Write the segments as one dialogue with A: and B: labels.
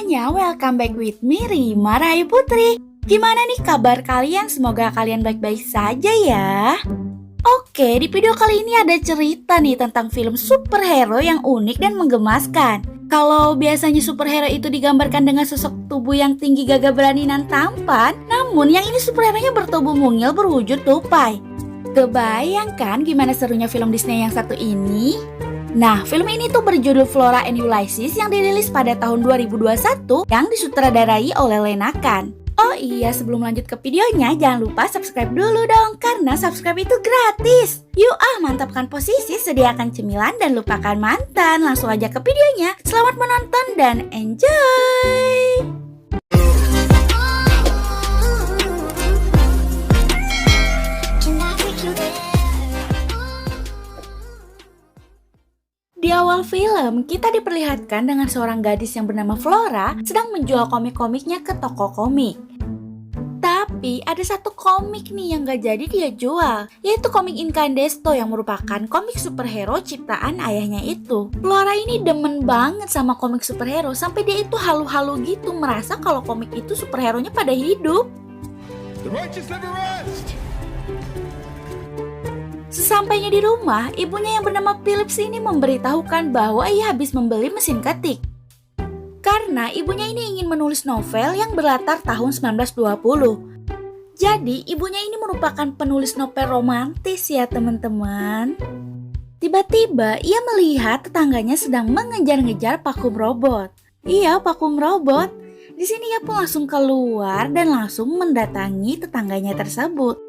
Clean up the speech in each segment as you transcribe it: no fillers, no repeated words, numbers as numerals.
A: semuanya, welcome back with me Rima Rahayu Putri. Gimana nih kabar kalian? Semoga kalian baik-baik saja ya. Oke, di video kali ini ada cerita nih tentang film superhero yang unik dan menggemaskan. Kalau biasanya superhero itu digambarkan dengan sosok tubuh yang tinggi, gagah berani dan tampan, namun yang ini superhero-nya bertubuh mungil berwujud tupai. Kebayangkan gimana serunya film Disney yang satu ini? Nah, film ini tuh berjudul Flora and Ulysses yang dirilis pada tahun 2021 yang disutradarai oleh Lena Khan. Oh iya, sebelum lanjut ke videonya, jangan lupa subscribe dulu dong, karena subscribe itu gratis. Yuk mantapkan posisi, sediakan cemilan, dan lupakan mantan. Langsung aja ke videonya. Selamat menonton dan enjoy! Di awal film, kita diperlihatkan dengan seorang gadis yang bernama Flora sedang menjual komik-komiknya ke toko komik. Tapi ada satu komik nih yang gak jadi dia jual, yaitu komik Incandesto yang merupakan komik superhero ciptaan ayahnya itu. Flora ini demen banget sama komik superhero sampai dia itu halu-halu gitu merasa kalau komik itu superhero-nya pada hidup.
B: The righteous never rest.
A: Sesampainya di rumah, ibunya yang bernama Philips ini memberitahukan bahwa ia habis membeli mesin ketik. Karena ibunya ini ingin menulis novel yang berlatar tahun 1920. Jadi, ibunya ini merupakan penulis novel romantis ya teman-teman. Tiba-tiba, ia melihat tetangganya sedang mengejar-ngejar vakum robot. Iya, vakum robot. Di sini ia pun langsung keluar dan langsung mendatangi tetangganya tersebut.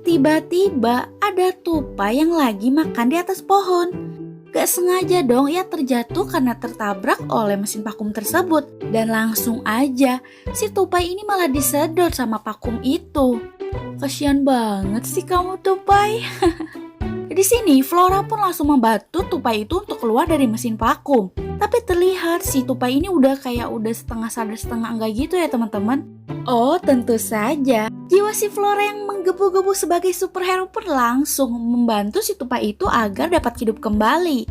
A: Tiba-tiba ada tupai yang lagi makan di atas pohon. Gak sengaja dong ia terjatuh karena tertabrak oleh mesin vakum tersebut. Dan langsung aja si tupai ini malah disedot sama vakum itu. Kasian banget sih kamu tupai. Di sini Flora pun langsung membantu tupai itu untuk keluar dari mesin vakum. Tapi terlihat si tupai ini udah setengah sadar setengah enggak gitu ya teman-teman. Oh tentu saja, jiwa si Flora yang menggebu-gebu sebagai superhero pun langsung membantu si tupai itu agar dapat hidup kembali.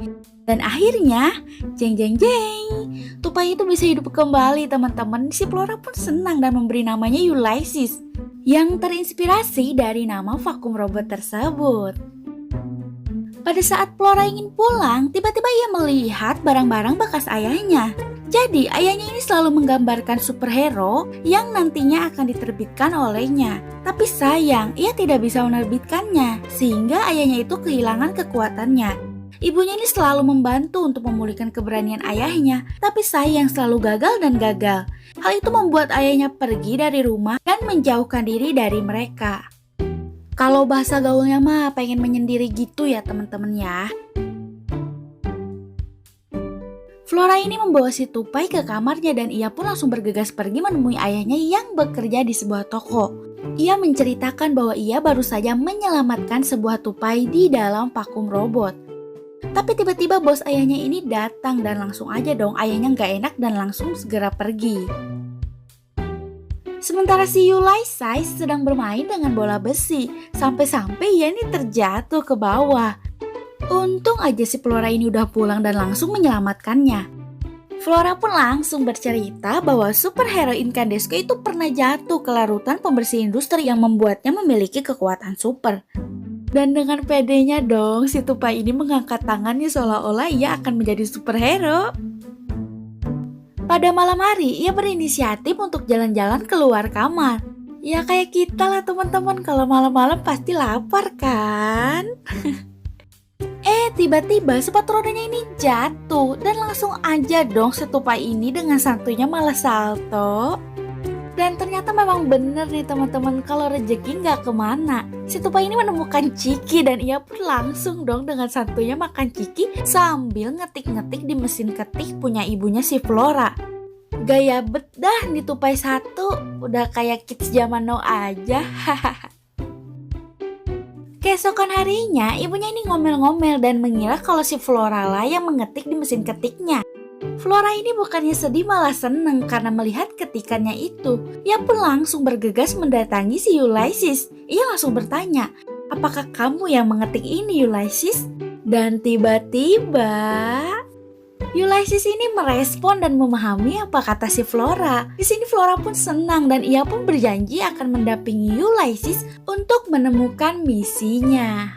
A: Dan akhirnya, jeng jeng jeng, tupai itu bisa hidup kembali teman-teman. Si Flora pun senang dan memberi namanya Ulysses, yang terinspirasi dari nama vakum robot tersebut. Pada saat Flora ingin pulang, tiba-tiba ia melihat barang-barang bekas ayahnya. Jadi, ayahnya ini selalu menggambarkan superhero yang nantinya akan diterbitkan olehnya. Tapi sayang, ia tidak bisa menerbitkannya, sehingga ayahnya itu kehilangan kekuatannya. Ibunya ini selalu membantu untuk memulihkan keberanian ayahnya, tapi sayang selalu gagal dan gagal. Hal itu membuat ayahnya pergi dari rumah dan menjauhkan diri dari mereka. Kalau bahasa gaulnya mah pengen menyendiri gitu ya teman-teman ya. Flora ini membawa si tupai ke kamarnya dan ia pun langsung bergegas pergi menemui ayahnya yang bekerja di sebuah toko. Ia menceritakan bahwa ia baru saja menyelamatkan sebuah tupai di dalam vakum robot. Tapi tiba-tiba bos ayahnya ini datang dan langsung aja dong ayahnya gak enak dan langsung segera pergi. Sementara si Ulysses sedang bermain dengan bola besi, sampai-sampai ia ini terjatuh ke bawah. Untung aja si Flora ini udah pulang dan langsung menyelamatkannya. Flora pun langsung bercerita bahwa superhero Incandesto itu pernah jatuh ke larutan pembersih industri yang membuatnya memiliki kekuatan super. Dan dengan pedenya dong, si tupai ini mengangkat tangannya seolah-olah ia akan menjadi superhero. Pada malam hari, ia berinisiatif untuk jalan-jalan keluar kamar. Ya kayak kita lah teman-teman, kalau malam-malam pasti lapar kan? Tiba-tiba sepatu rodanya ini jatuh dan langsung aja dong si tupai ini dengan santuinya malah salto. Dan ternyata memang bener nih teman-teman, kalau rezeki nggak kemana. Si tupai ini menemukan Ciki dan ia pun langsung dong dengan santuinya makan Ciki sambil ngetik-ngetik di mesin ketik punya ibunya si Flora. Gaya bedah nih tupai satu, udah kayak kids zaman now aja. Keesokan harinya, ibunya ini ngomel-ngomel dan mengira kalau si Flora lah yang mengetik di mesin ketiknya. Flora ini bukannya sedih malah seneng karena melihat ketikannya itu. Ia pun langsung bergegas mendatangi si Ulysses. Ia langsung bertanya, apakah kamu yang mengetik ini Ulysses? Dan tiba-tiba Ulysses ini merespon dan memahami apa kata si Flora. Di sini Flora pun senang dan ia pun berjanji akan mendampingi Ulysses untuk menemukan misinya.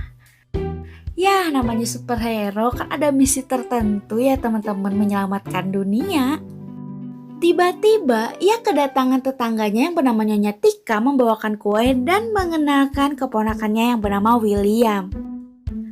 A: Ya, namanya superhero kan ada misi tertentu ya teman-teman, menyelamatkan dunia. Tiba-tiba ia kedatangan tetangganya yang bernama Nyonya Tika membawakan kue dan mengenalkan keponakannya yang bernama William.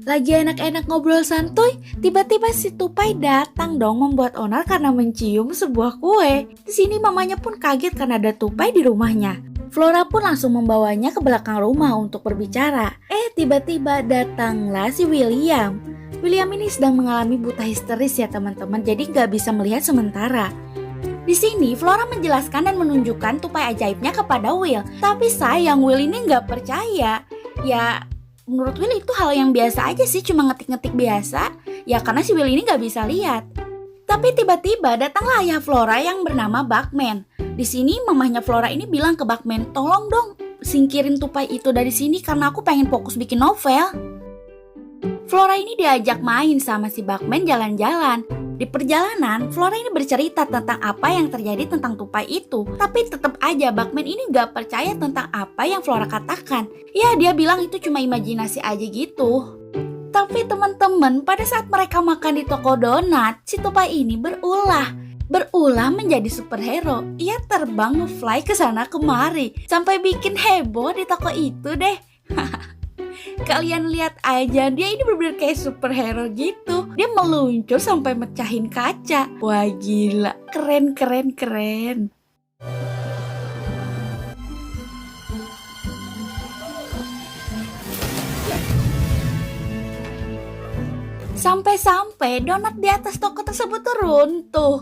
A: Lagi enak-enak ngobrol santuy, tiba-tiba si Tupai datang dong membuat onar karena mencium sebuah kue. Di sini mamanya pun kaget karena ada Tupai di rumahnya. Flora pun langsung membawanya ke belakang rumah untuk berbicara. Tiba-tiba datanglah si William. William ini sedang mengalami buta histeris ya teman-teman, jadi gak bisa melihat sementara. Di sini Flora menjelaskan dan menunjukkan tupai ajaibnya kepada Will. Tapi sayang Will ini nggak percaya. Ya menurut Will itu hal yang biasa aja sih, cuma ngetik-ngetik biasa. Ya karena si Will ini nggak bisa lihat. Tapi tiba-tiba datanglah ayah Flora yang bernama Buckman. Di sini mamahnya Flora ini bilang ke Buckman, tolong dong singkirin tupai itu dari sini karena aku pengen fokus bikin novel. Flora ini diajak main sama si Buckman jalan-jalan. Di perjalanan, Flora ini bercerita tentang apa yang terjadi tentang tupai itu. Tapi tetap aja Buckman ini gak percaya tentang apa yang Flora katakan. Ya dia bilang itu cuma imajinasi aja gitu. Tapi teman-teman, pada saat mereka makan di toko donat, si tupai ini berulah menjadi superhero. Ia terbang nge-fly ke sana kemari sampai bikin heboh di toko itu deh. Kalian lihat aja, dia ini bener-bener kayak superhero gitu. Dia meluncur sampai mecahin kaca. Wah gila, keren. Sampai-sampai donat di atas toko tersebut tuh runtuh.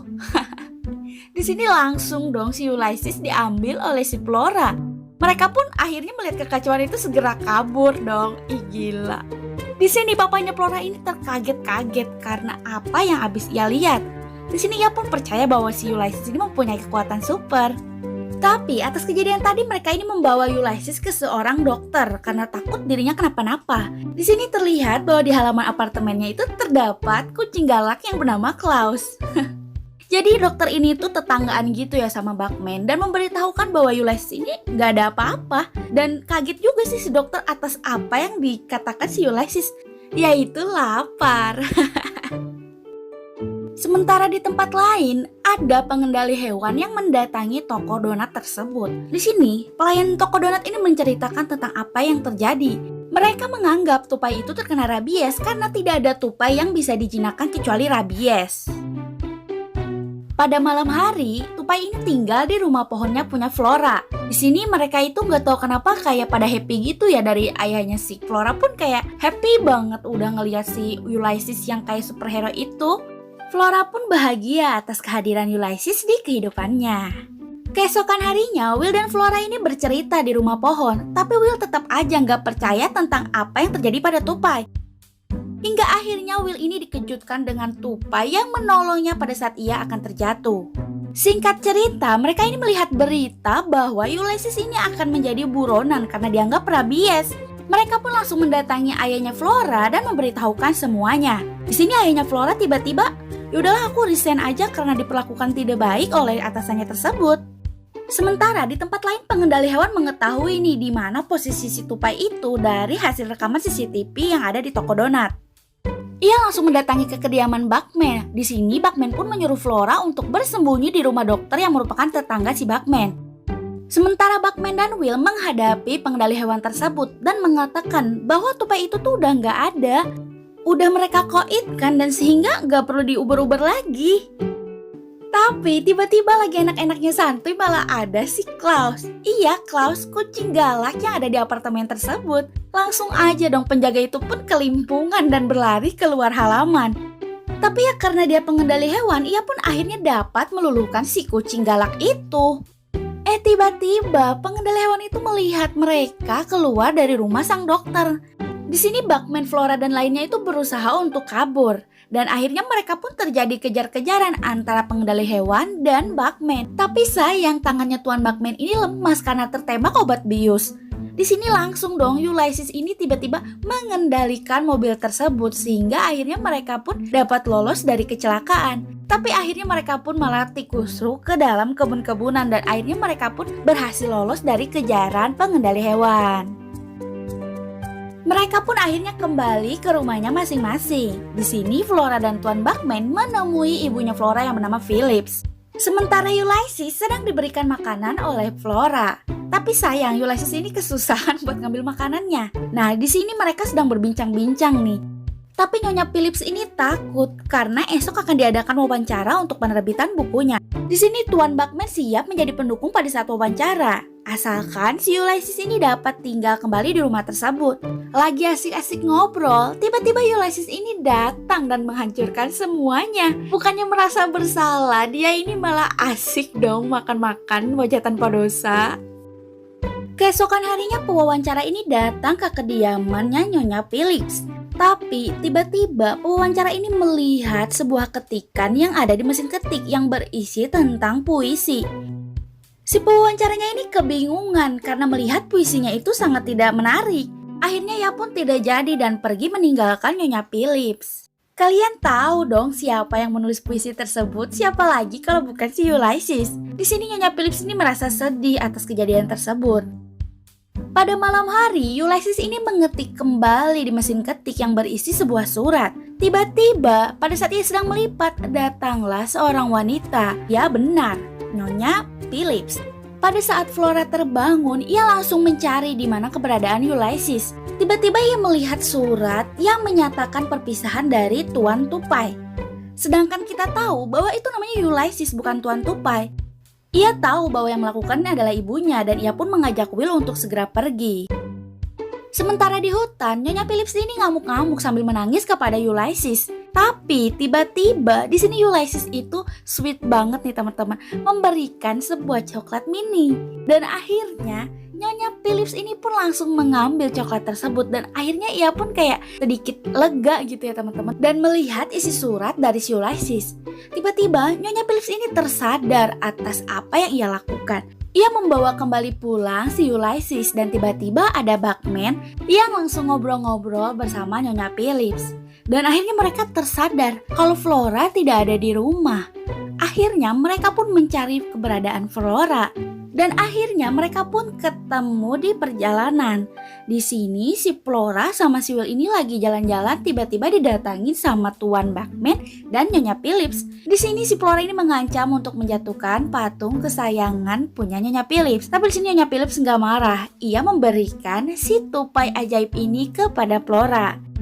A: Di sini langsung dong si Ulysses diambil oleh si Flora. Mereka pun akhirnya melihat kekacauan itu segera kabur dong. Ih gila. Di sini papanya Flora ini terkaget-kaget karena apa yang habis ia lihat. Di sini ia pun percaya bahwa si Ulysses ini mempunyai kekuatan super. Tapi atas kejadian tadi mereka ini membawa Ulysses ke seorang dokter karena takut dirinya kenapa-napa. Di sini terlihat bahwa di halaman apartemennya itu terdapat kucing galak yang bernama Klaus. Jadi dokter ini tuh tetanggaan gitu ya sama Buckman dan memberitahukan bahwa Ulysses ini gak ada apa-apa. Dan kaget juga sih si dokter atas apa yang dikatakan si Ulysses, yaitu lapar. Sementara di tempat lain ada pengendali hewan yang mendatangi toko donat tersebut. Di sini pelayan toko donat ini menceritakan tentang apa yang terjadi. Mereka menganggap tupai itu terkena rabies karena tidak ada tupai yang bisa dijinakkan kecuali rabies. Pada malam hari, tupai ini tinggal di rumah pohonnya punya Flora. Di sini mereka itu nggak tahu kenapa kayak pada happy gitu ya dari ayahnya si Flora pun kayak happy banget udah ngeliat si Ulysses yang kayak superhero itu. Flora pun bahagia atas kehadiran Ulysses di kehidupannya. Keesokan harinya, Will dan Flora ini bercerita di rumah pohon, tapi Will tetap aja nggak percaya tentang apa yang terjadi pada tupai. Hingga akhirnya Will ini dikejutkan dengan tupai yang menolongnya pada saat ia akan terjatuh. Singkat cerita, mereka ini melihat berita bahwa Ulysses ini akan menjadi buronan karena dianggap rabies. Mereka pun langsung mendatangi ayahnya Flora dan memberitahukan semuanya. Di sini ayahnya Flora tiba-tiba, yaudahlah aku resign aja karena diperlakukan tidak baik oleh atasannya tersebut. Sementara di tempat lain pengendali hewan mengetahui nih di mana posisi si tupai itu dari hasil rekaman CCTV yang ada di toko donat. Ia langsung mendatangi ke kediaman Buckman. Di sini Buckman pun menyuruh Flora untuk bersembunyi di rumah dokter yang merupakan tetangga si Buckman. Sementara Buckman dan Will menghadapi pengendali hewan tersebut dan mengatakan bahwa tupai itu tuh udah nggak ada. Udah mereka koitkan dan sehingga nggak perlu diuber-uber lagi. Tapi tiba-tiba lagi enak-enaknya santuy malah ada si Klaus. Iya, Klaus, kucing galak yang ada di apartemen tersebut. Langsung aja dong penjaga itu pun kelimpungan dan berlari keluar halaman. Tapi ya karena dia pengendali hewan, ia pun akhirnya dapat meluluhkan si kucing galak itu. Tiba-tiba pengendali hewan itu melihat mereka keluar dari rumah sang dokter. Di sini Buckman, Flora dan lainnya itu berusaha untuk kabur. Dan akhirnya mereka pun terjadi kejar-kejaran antara pengendali hewan dan Buckman. Tapi sayang tangannya Tuan Buckman ini lemas karena tertembak obat bius. Di sini langsung dong Ulysses ini tiba-tiba mengendalikan mobil tersebut sehingga akhirnya mereka pun dapat lolos dari kecelakaan. Tapi akhirnya mereka pun malah tikusru ke dalam kebun-kebunan dan akhirnya mereka pun berhasil lolos dari kejaran pengendali hewan. Mereka pun akhirnya kembali ke rumahnya masing-masing. Di sini Flora dan Tuan Buckman menemui ibunya Flora yang bernama Phillips. Sementara Ulysses sedang diberikan makanan oleh Flora. Tapi sayang Ulysses ini kesusahan buat ngambil makanannya. Nah, di sini mereka sedang berbincang-bincang nih. Tapi Nyonya Phillips ini takut karena esok akan diadakan wawancara untuk penerbitan bukunya. Di sini Tuan Buckman siap menjadi pendukung pada saat wawancara. Asalkan si Ulysses ini dapat tinggal kembali di rumah tersebut. Lagi asik-asik ngobrol, tiba-tiba Ulysses ini datang dan menghancurkan semuanya. Bukannya merasa bersalah, dia ini malah asik dong makan-makan wajah tanpa dosa. Keesokan harinya pewawancara ini datang ke kediamannya Nyonya Phillips. Tapi tiba-tiba pewawancara ini melihat sebuah ketikan yang ada di mesin ketik yang berisi tentang puisi. Si pewawancaranya ini kebingungan karena melihat puisinya itu sangat tidak menarik. Akhirnya ia pun tidak jadi dan pergi meninggalkan Nyonya Phillips. Kalian tahu dong siapa yang menulis puisi tersebut? Siapa lagi kalau bukan si Ulysses? Di sini Nyonya Phillips ini merasa sedih atas kejadian tersebut. Pada malam hari, Ulysses ini mengetik kembali di mesin ketik yang berisi sebuah surat. Tiba-tiba, pada saat ia sedang melipat, datanglah seorang wanita. Ya benar, Nyonya Phillips. Pada saat Flora terbangun, ia langsung mencari di mana keberadaan Ulysses. Tiba-tiba ia melihat surat yang menyatakan perpisahan dari Tuan Tupai. Sedangkan kita tahu bahwa itu namanya Ulysses, bukan Tuan Tupai. Ia tahu bahwa yang melakukannya adalah ibunya dan ia pun mengajak Will untuk segera pergi. Sementara di hutan, Nyonya Phillips ini ngamuk-ngamuk sambil menangis kepada Ulysses. Tapi tiba-tiba di sini Ulysses itu sweet banget nih teman-teman, memberikan sebuah coklat mini. Dan akhirnya Nyonya Phillips ini pun langsung mengambil coklat tersebut dan akhirnya ia pun kayak sedikit lega gitu ya teman-teman. Dan melihat isi surat dari si Ulysses. Tiba-tiba Nyonya Phillips ini tersadar atas apa yang ia lakukan. Ia membawa kembali pulang si Ulysses dan tiba-tiba ada Buckman yang langsung ngobrol-ngobrol bersama Nyonya Phillips. Dan akhirnya mereka tersadar kalau Flora tidak ada di rumah. Akhirnya mereka pun mencari keberadaan Flora. Dan akhirnya mereka pun ketemu di perjalanan. Di sini si Flora sama si Will ini lagi jalan-jalan tiba-tiba didatangi sama Tuan Buckman dan Nyonya Phillips. Di sini si Flora ini mengancam untuk menjatuhkan patung kesayangan punya Nyonya Phillips. Tapi di sini Nyonya Phillips nggak marah. Ia memberikan si tupai ajaib ini kepada Flora.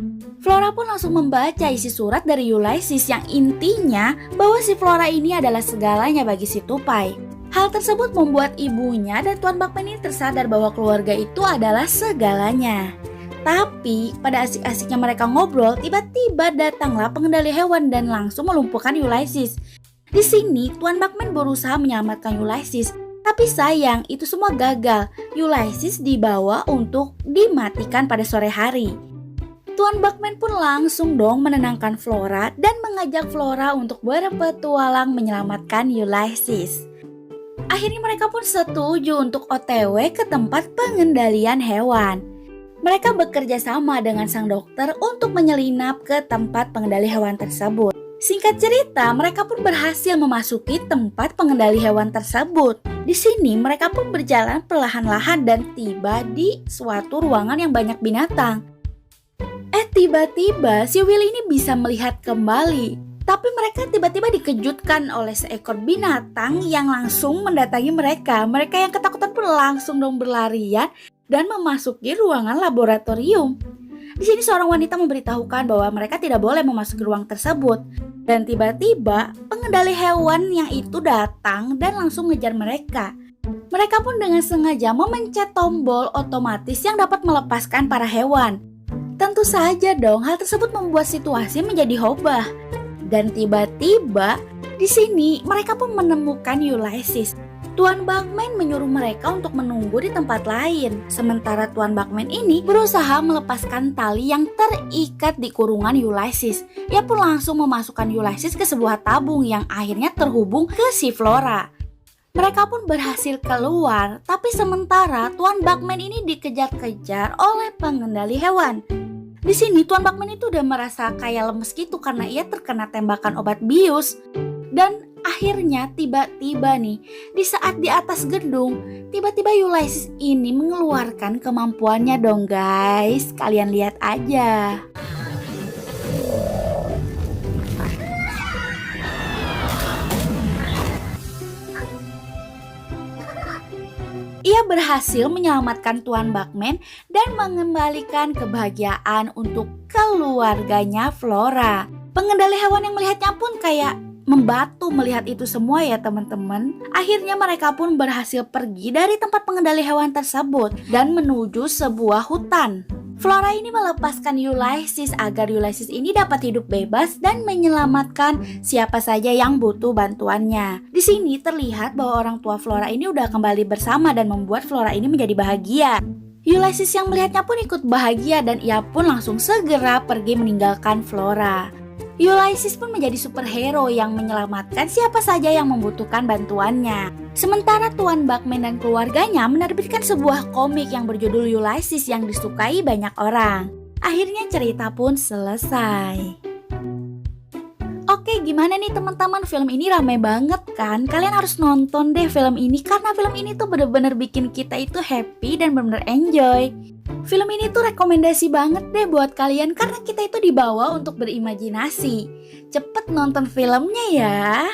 A: Flora pun langsung membaca isi surat dari Ulysses yang intinya bahwa si Flora ini adalah segalanya bagi si tupai. Hal tersebut membuat ibunya dan Tuan Buckman ini tersadar bahwa keluarga itu adalah segalanya. Tapi pada asik-asiknya mereka ngobrol, tiba-tiba datanglah pengendali hewan dan langsung melumpuhkan Ulysses. Di sini Tuan Buckman berusaha menyelamatkan Ulysses, tapi sayang itu semua gagal. Ulysses dibawa untuk dimatikan pada sore hari. Tuan Buckman pun langsung dong menenangkan Flora dan mengajak Flora untuk berpetualang menyelamatkan Ulysses. Akhirnya mereka pun setuju untuk OTW ke tempat pengendalian hewan. Mereka bekerja sama dengan sang dokter untuk menyelinap ke tempat pengendali hewan tersebut. Singkat cerita, mereka pun berhasil memasuki tempat pengendali hewan tersebut. Di sini mereka pun berjalan perlahan-lahan dan tiba di suatu ruangan yang banyak binatang. Tiba-tiba si Will ini bisa melihat kembali. Tapi mereka tiba-tiba dikejutkan oleh seekor binatang yang langsung mendatangi mereka. Mereka yang ketakutan pun langsung dong berlarian dan memasuki ruangan laboratorium. Di sini seorang wanita memberitahukan bahwa mereka tidak boleh memasuki ruang tersebut. Dan tiba-tiba pengendali hewan yang itu datang dan langsung mengejar mereka. Mereka pun dengan sengaja memencet tombol otomatis yang dapat melepaskan para hewan. Tentu saja dong hal tersebut membuat situasi menjadi hobah. Dan tiba-tiba di sini mereka pun menemukan Ulysses. Tuan Buckman menyuruh mereka untuk menunggu di tempat lain. Sementara Tuan Buckman ini berusaha melepaskan tali yang terikat di kurungan Ulysses. Ia pun langsung memasukkan Ulysses ke sebuah tabung yang akhirnya terhubung ke si Flora. Mereka pun berhasil keluar, tapi sementara Tuan Bugman ini dikejar-kejar oleh pengendali hewan. Di sini Tuan Bugman itu udah merasa kayak lemes gitu karena ia terkena tembakan obat bius. Dan akhirnya tiba-tiba nih, di saat di atas gedung, tiba-tiba Ulysses ini mengeluarkan kemampuannya dong guys. Kalian lihat aja. Ia berhasil menyelamatkan Tuan Bugman dan mengembalikan kebahagiaan untuk keluarganya Flora. Pengendali hewan yang melihatnya pun kayak membatu melihat itu semua ya teman-teman. Akhirnya mereka pun berhasil pergi dari tempat pengendali hewan tersebut dan menuju sebuah hutan. Flora ini melepaskan Ulysses agar Ulysses ini dapat hidup bebas dan menyelamatkan siapa saja yang butuh bantuannya. Di sini terlihat bahwa orang tua Flora ini udah kembali bersama dan membuat Flora ini menjadi bahagia. Ulysses yang melihatnya pun ikut bahagia dan ia pun langsung segera pergi meninggalkan Flora. Ulysses pun menjadi superhero yang menyelamatkan siapa saja yang membutuhkan bantuannya. Sementara Tuan Bugman dan keluarganya menerbitkan sebuah komik yang berjudul Ulysses yang disukai banyak orang. Akhirnya cerita pun selesai. Oke, gimana nih teman-teman, film ini rame banget kan? Kalian harus nonton deh film ini karena film ini tuh bener-bener bikin kita itu happy dan bener-bener enjoy. Film ini tuh rekomendasi banget deh buat kalian karena kita itu dibawa untuk berimajinasi. Cepet nonton filmnya ya.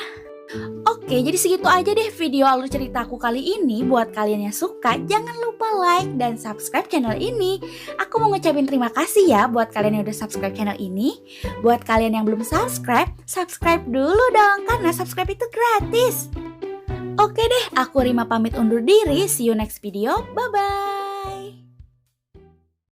A: Oke, jadi segitu aja deh video alur ceritaku kali ini. Buat kalian yang suka, jangan lupa like dan subscribe channel ini. Aku mau ngucapin terima kasih ya buat kalian yang udah subscribe channel ini. Buat kalian yang belum subscribe, subscribe dulu dong karena subscribe itu gratis. Oke deh, aku Rima pamit undur diri. See you next video. Bye-bye.